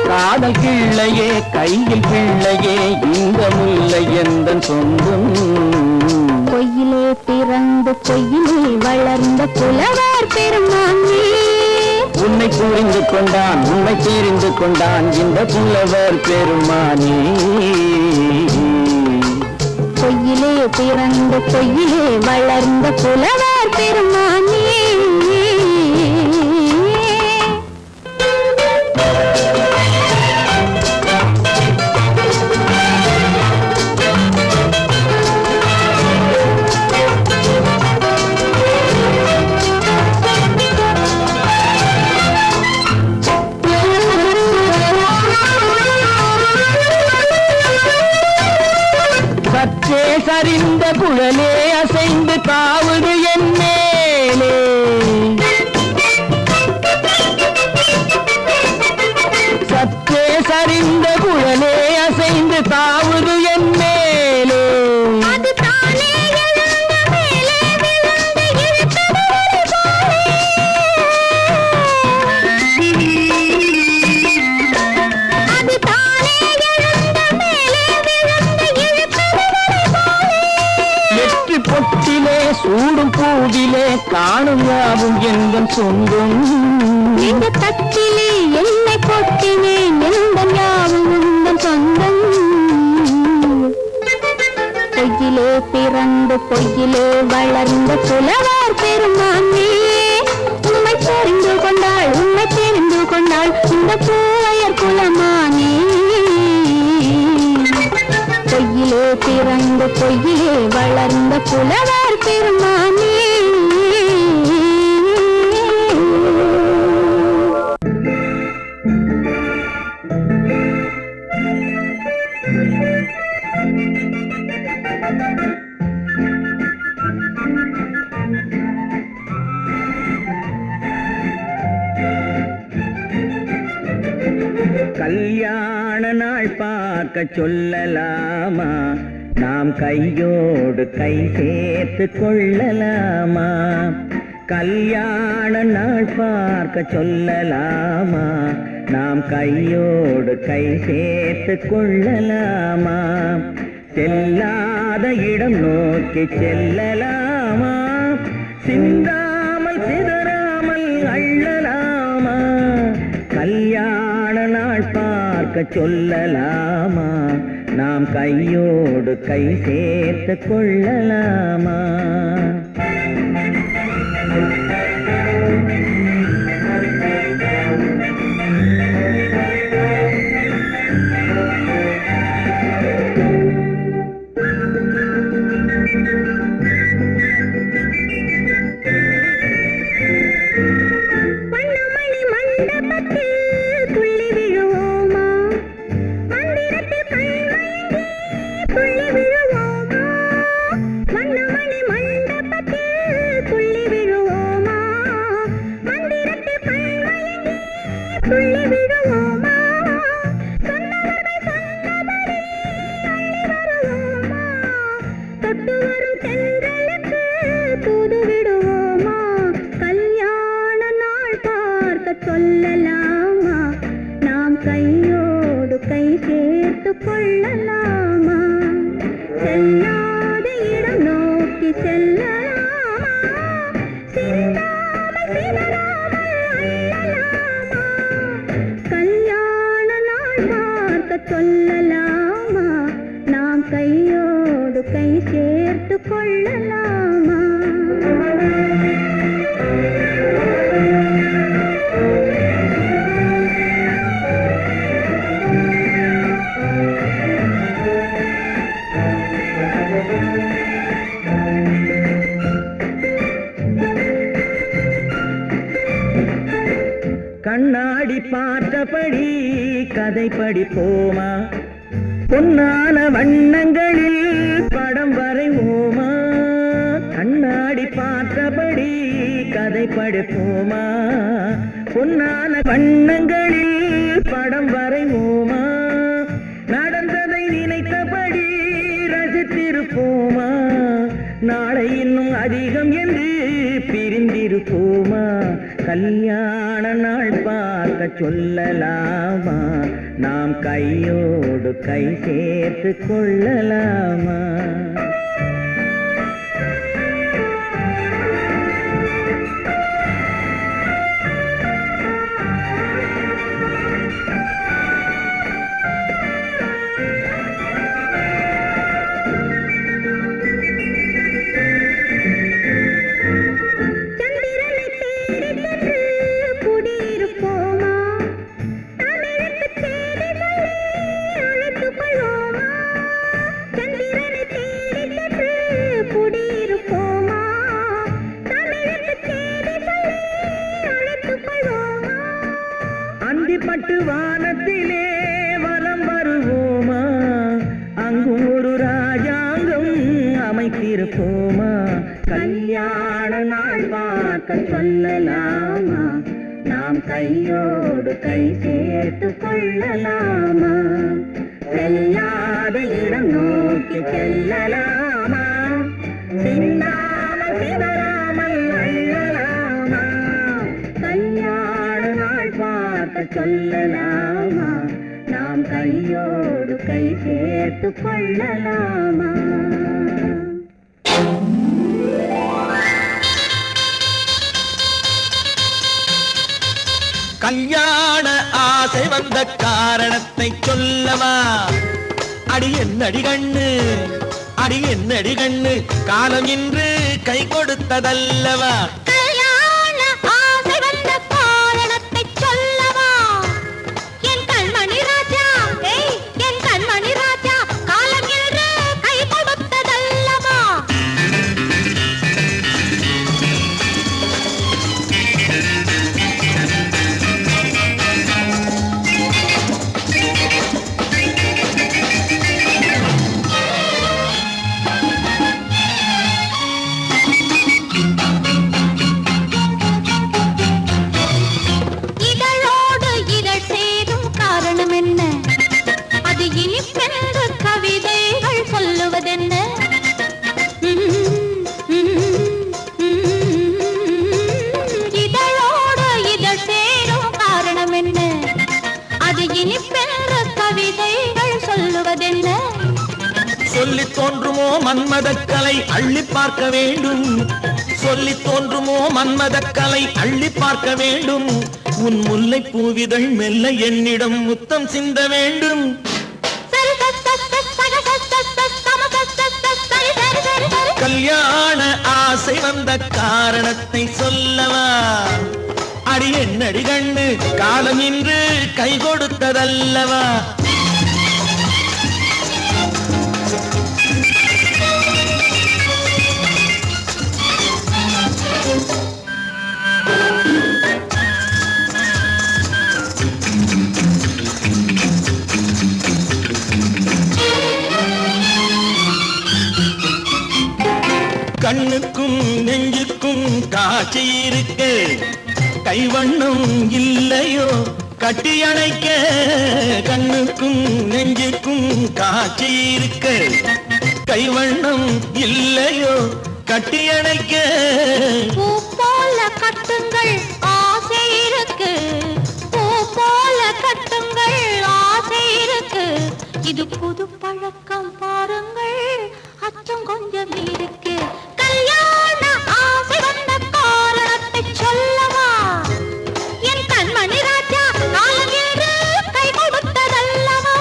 காதல் கிள்ளையே கையில் பிள்ளையே இந்த முல்லை எந்தன் சொந்தம். பொய்யிலே பிறந்து பொய்யிலே வளர்ந்த புலவர் பெருமானே உன்னை புரிந்து கொண்டான் உன்னை தெரிந்து கொண்டான் இந்த புலவர் பெருமானே. பொய்யிலே பிறந்து பொய்யிலே வளர்ந்த புலவர் பெருமானே. சற்றே சரிந்த குழலே அசைந்து காவுது என் மேலே. சற்றே சரிந்த குழலே அசைந்து காவுது என் மேலே. பொட்டிலே சூடும் பூவிலே காணும் யாவும் எங்கள் சொந்தம். இந்த தட்டிலே என்னை கொட்டினேன் எங்கள் யாவும் உங்கள் சொந்தம். பொய்யிலே பிறந்து பொய்யிலே வளர்ந்த புலவர் பெருமானே உண்மை தெரிந்து கொண்டாள் உண்மை தெரிந்து கொண்டாள் இந்த பூவையர் குலமானே. பொய்யிலே பிறந்து பொய்யிலே வளர்ந்த புலவர் பெருமானே. கல்யாண நாள் பார்க்க சொல்லலாமா, நாம் கையோடு கை சேர்த்து கொள்ளலாமா? கல்யாண நாள் பார்க்க சொல்லலாமா, நாம் கையோடு கை சேர்த்து கொள்ளலாமா? செல்லாத இடம் நோக்கி செல்லலாமா, சிந்தாமல் சிதறாமல் அள்ளலாமா? கல்யாண நாள் பார்க்க சொல்லலாமா, நாம் கையோடு கை சேர்த்து கொள்ளலாமா? கண்ணாடி பார்த்தபடி கதை படிப்போமா, பொன்னான வண்ணங்களில் படம் வரைவோமா? கண்ணாடி பார்த்தபடி கதை படிப்போமா, பொன்னான வண்ணங்களில் படம் வரைவோமா? நடந்ததை நினைத்தபடி ரசித்திருப்போமா, நாளை இன்னும் அதிகம் என்று பிரிந்திருப்போமா? கல்யாண நாள் பார்க்க சொல்லலாமா, நாம் கையோடு கை சேர்த்து கொள்ளலாமா? பட்டு வானத்திலே வலம் வருவோமா, அங்கு ஒரு ராஜாங்கம் அமைத்திருப்போமா? கல்யாண நாள் பார்க்க சொல்லலாமா, நாம் கையோடு கை சேர்த்து கொள்ளலாமா? செல்லாத இடம் நோக்கி செல்லலாமா, சிந்தாமல் சிதறாமல் அள்ளலாமா? கல்யாண நாள் பார்க்க சொல்லலாமா, நாம் கையோடு கை சேர்த்து கொள்ளலாமா? கல்யாண ஆசை வந்த காரணத்தை சொல்லவா? அடி என்னடி கண்ணு, அடி என்னடி கண்ணு, காலம் இன்று கை கொடுத்ததல்லவா? இனிப்பென்று கவிதைகள் சொல்லுவதென்ன இதழோடு இதழ் சேரும் காரணம் என்ன அது இனிப்பென்று கவிதைகள் சொல்லுவதென்ன சொல்லி தோன்றுமோ மன்மதக்கலை அள்ளி பார்க்க வேண்டும் சொல்லி தோன்றுமோ மன்மதக்கலை அள்ளி பார்க்க வேண்டும் உன் முல்லை பூவிதழ் மெல்ல என்னிடம் முத்தம் சிந்த வேண்டும் கல்யாண ஆசை வந்த காரணத்தை சொல்லவா அடி என்னடி கண்ணு காலம் இன்று கை கொடுத்ததல்லவா கண்ணுக்கும் நெஞ்சுக்கும் காட்சி இருக்க கைவண்ணம் இல்லையோ கட்டி அணைக்க கண்ணுக்கும் நெஞ்சுக்கும் காட்சி இருக்க கைவண்ணம் இல்லையோ கட்டி அணைக்க பூ போல கட்டுங்கள் ஆசை இருக்கு பூ போல கட்டுங்கள் ஆசை இருக்கு இது புது பழக்கம் பாருங்கள் அச்சம் கொஞ்சம் இருக்கு கல்யாண ஆசை வந்த காரணத்தை சொல்லவா என் கண்மணி ராஜா காலம் என்று கை கொடுத்ததல்லவா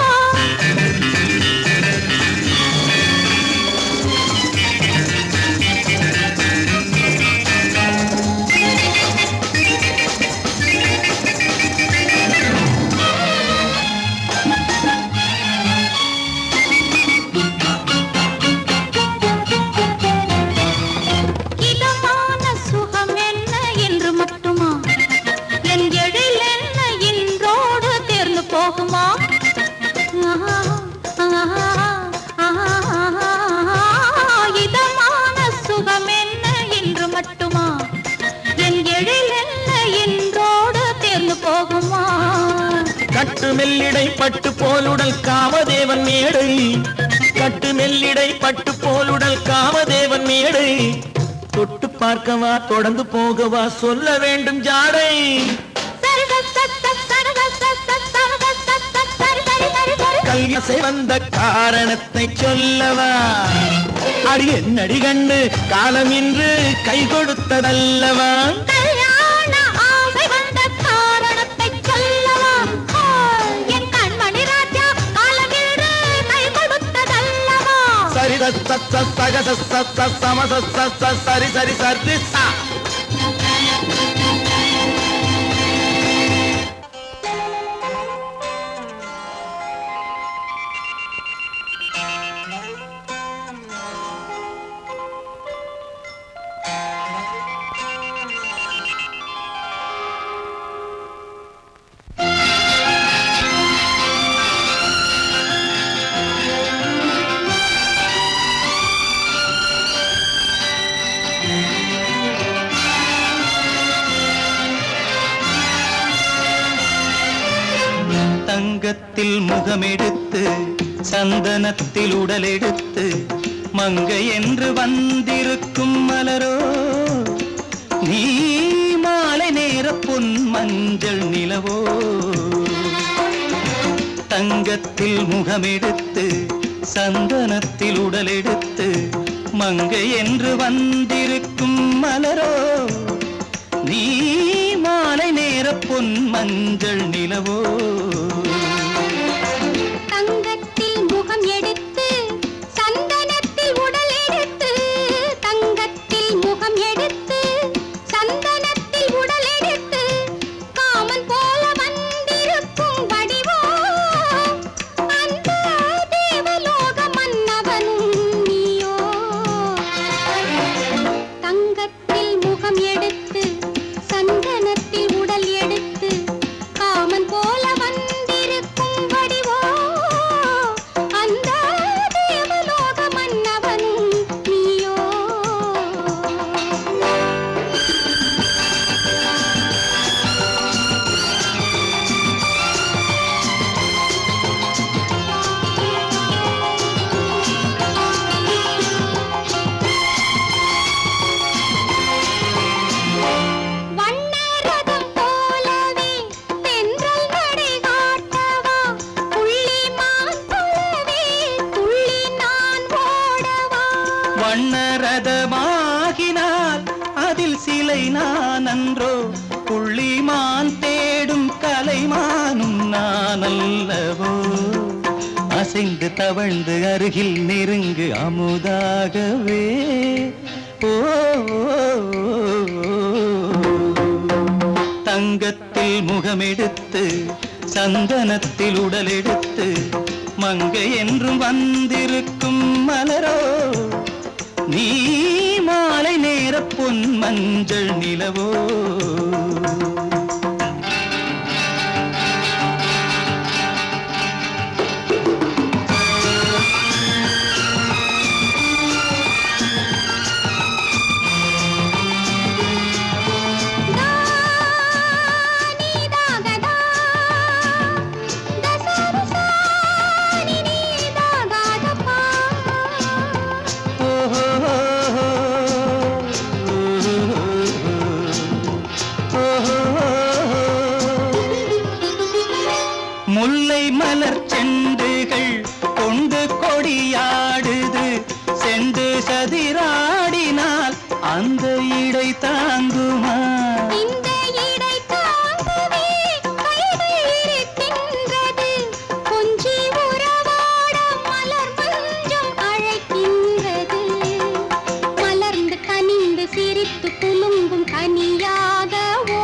கட்டு மெல்லிடை பட்டு போலுடல் காமதேவன் மேடை கட்டு மெல்லிடை பட்டு போலுடல் காமதேவன் மேடை தொட்டு பார்க்கவா தொடர்ந்து போகவா சொல்ல வேண்டும் ஜாடை கல்யாசை வந்த காரணத்தை சொல்லவா அடி என்னடி கண்டு காலம் இன்று கை கொடுத்ததல்லவா சரி சரி சரி சா தங்கத்தில் முகமெடுத்து சந்தனத்தில் உடலெடுத்து மங்கை என்று வந்திருக்கும் மலரோ நீ மாலை நேர பொன் மஞ்சள் நிலவோ தங்கத்தில் முகமெடுத்து சந்தனத்தில் உடலெடுத்து மங்கை என்று வந்திருக்கும் மலரோ நீ மாலை நேர பொன் மஞ்சள் நிலவோ தங்கத்தில் முகம் எடுத்து சந்தனத்தில் உடல் எடுத்து தங்கத்தில் முகம் எடுத்து சந்தனத்தில் உடல் எடுத்து காமன் போல வந்திருக்கும் வடிவோ அந்த தேவலோக மன்னவனும் நீயோ தங்கத்தில் முகம் எடுத்து சந்தனத்தில் உடல் எடுத்து காமன் போல வண்ணரதமாகினால் அதில் சிலை நான் அன்றோ, புள்ளிமான் தேடும் கலைமானும் நான் அல்லவோ. அசைந்து தவழ்ந்து அருகில் நெருங்கு அமுதாகவே. ஓ தங்கத்தில் முகமெடுத்து சந்தனத்தில் உடலெடுத்து மங்கை என்றும் வந்திருக்கும் மலரோ, நீ மாலை நேர பொன் மஞ்சள் நிலவோ. முல்லை மலர் செண்டுகள் கொண்டு கொடியாடுது, செண்டு சதிராடினால் அந்த இடை தாங்குமா? இந்த இடை தாங்குவே கைகள் இருக்கின்றது, கொஞ்சி உறவாட மலர் மஞ்சம் அழைக்கின்றது. மலர்ந்து கனிந்து சிரித்து குலுங்கும் கனியாகவோ.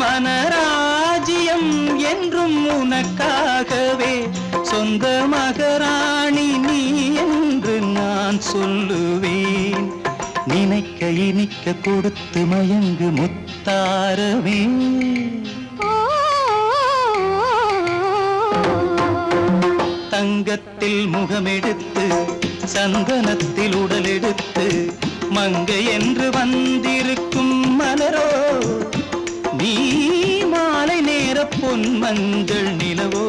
மனராஜ்யம் என்றும் உனக்காகவே, சொந்த மகராணி நீ என்று நான் சொல்லுவேன். நினைக்க இனிக்க கொடுத்து மயங்கு முத்தாரவே. தங்கத்தில் முகமெடுத்து சந்தனத்தில் உடலெடுத்து மங்கை என்று வந்திருக்கும் மலரோ, நீ மாலை நேர பொன் மஞ்சள் நிலவோ.